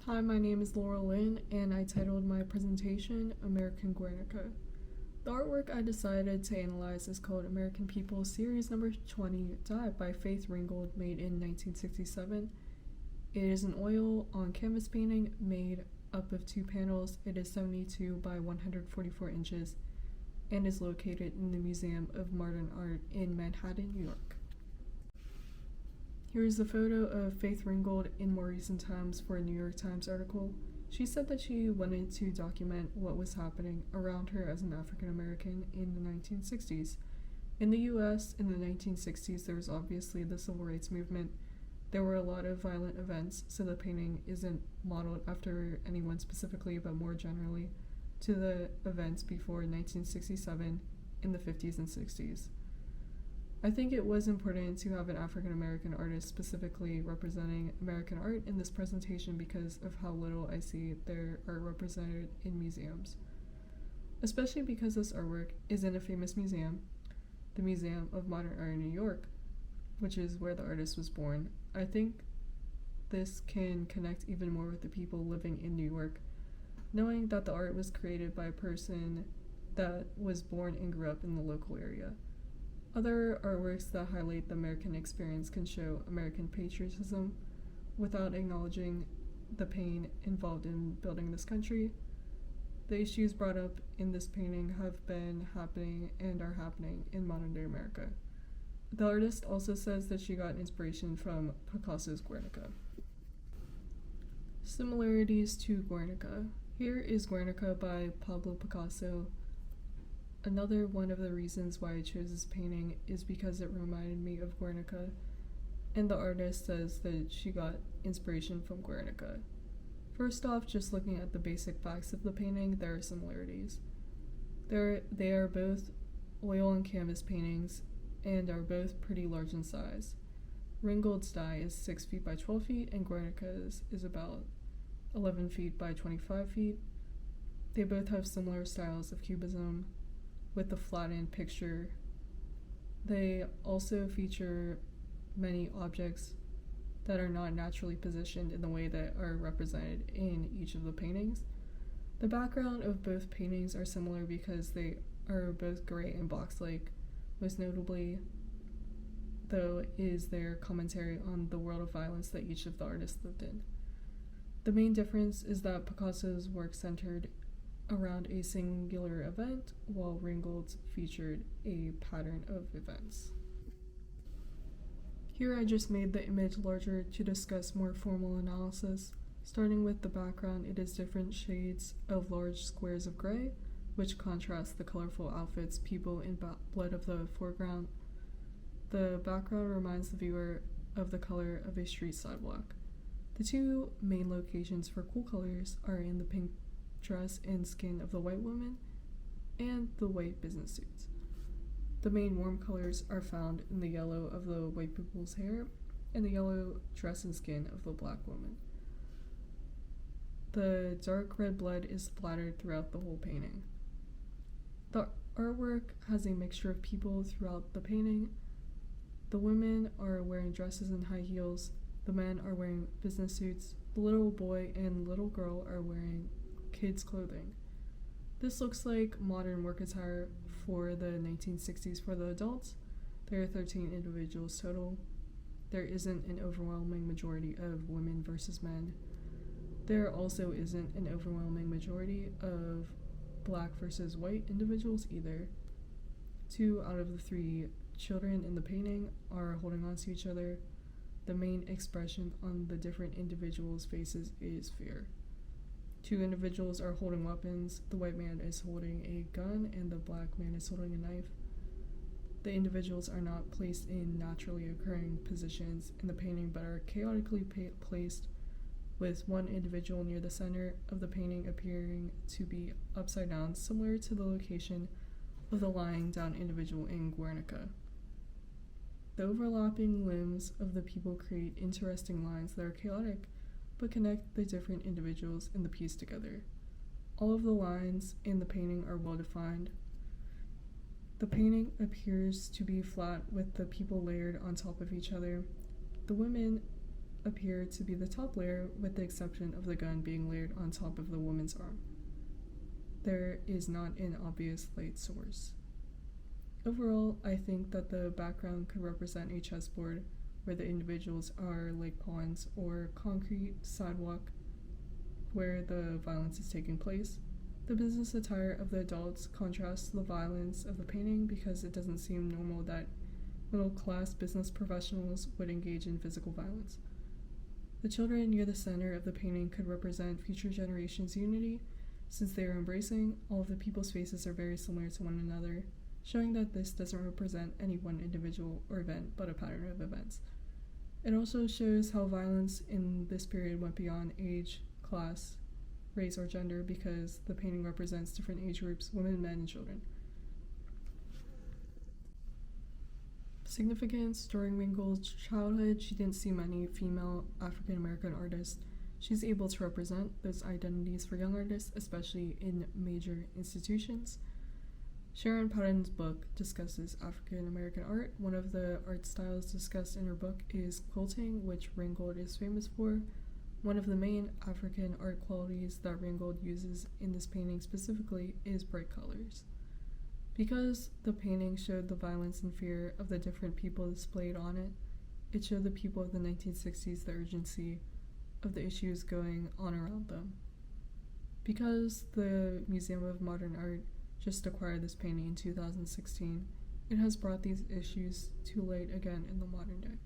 Hi, my name is Laurel Lynn, and I titled my presentation American Guernica. The artwork I decided to analyze is called American People Series Number 20, Dive by Faith Ringgold, made in 1967. It is an oil on canvas painting made up of 2 panels. It is 72 by 144 inches and is located in the Museum of Modern Art in Manhattan, New York. Here is a photo of Faith Ringgold in more recent times for a New York Times article. She said that she wanted to document what was happening around her as an African American in the 1960s. In the US, in the 1960s, there was obviously the Civil Rights Movement. There were a lot of violent events, so the painting isn't modeled after anyone specifically, but more generally to the events before 1967 in the 50s and 60s. I think it was important to have an African American artist specifically representing American art in this presentation because of how little I see their art represented in museums. Especially because this artwork is in a famous museum, the Museum of Modern Art in New York, which is where the artist was born. I think this can connect even more with the people living in New York, knowing that the art was created by a person that was born and grew up in the local area. Other artworks that highlight the American experience can show American patriotism without acknowledging the pain involved in building this country. The issues brought up in this painting have been happening and are happening in modern-day America. The artist also says that she got inspiration from Picasso's Guernica. Similarities to Guernica. Here is Guernica by Pablo Picasso. Another one of the reasons why I chose this painting is because it reminded me of Guernica, and the artist says that she got inspiration from Guernica. First off, just looking at the basic facts of the painting, there are similarities. They are both oil and canvas paintings and are both pretty large in size. Ringgold's die is 6 feet by 12 feet, and Guernica's is about 11 feet by 25 feet. They both have similar styles of cubism, with the flattened picture. They also feature many objects that are not naturally positioned in the way that are represented in each of the paintings. The background of both paintings are similar because they are both gray and box-like. Most notably, though, is their commentary on the world of violence that each of the artists lived in. The main difference is that Picasso's work centered around a singular event, while Ringgold's featured a pattern of events. Here I just made the image larger to discuss more formal analysis. Starting with the background, it is different shades of large squares of gray, which contrast the colorful outfits people in blood of the foreground. The background reminds the viewer of the color of a street sidewalk. The 2 main locations for cool colors are in the pink dress and skin of the white woman and the white business suits. The main warm colors are found in the yellow of the white people's hair and the yellow dress and skin of the black woman. The dark red blood is splattered throughout the whole painting. The artwork has a mixture of people throughout the painting. The women are wearing dresses and high heels. The men are wearing business suits. The little boy and little girl are wearing kids' clothing. This looks like modern work attire for the 1960s for the adults. There are 13 individuals total. There isn't an overwhelming majority of women versus men. There also isn't an overwhelming majority of black versus white individuals either. 2 out of the 3 children in the painting are holding on to each other. The main expression on the different individuals' faces is fear. 2 individuals are holding weapons. The white man is holding a gun and the black man is holding a knife. The individuals are not placed in naturally occurring positions in the painting but are chaotically placed, with one individual near the center of the painting appearing to be upside down, similar to the location of the lying down individual in Guernica. The overlapping limbs of the people create interesting lines that are chaotic but connect the different individuals in the piece together. All of the lines in the painting are well defined. The painting appears to be flat with the people layered on top of each other. The women appear to be the top layer, with the exception of the gun being layered on top of the woman's arm. There is not an obvious light source. Overall, I think that the background could represent a chessboard where the individuals are like pawns, or concrete sidewalk where the violence is taking place. The business attire of the adults contrasts the violence of the painting because it doesn't seem normal that middle-class business professionals would engage in physical violence. The children near the center of the painting could represent future generations' unity, since they are embracing. All of the people's faces are very similar to one another, showing that this doesn't represent any one individual or event, but a pattern of events. It also shows how violence in this period went beyond age, class, race, or gender, because the painting represents different age groups: women, men, and children. Significance: during Ringgold's childhood, she didn't see many female African American artists. She's able to represent those identities for young artists, especially in major institutions. Sharon Patton's book discusses African American art. One of the art styles discussed in her book is quilting, which Ringgold is famous for. One of the main African art qualities that Ringgold uses in this painting specifically is bright colors. Because the painting showed the violence and fear of the different people displayed on it, it showed the people of the 1960s the urgency of the issues going on around them. Because the Museum of Modern Art just acquired this painting in 2016, it has brought these issues to light again in the modern day.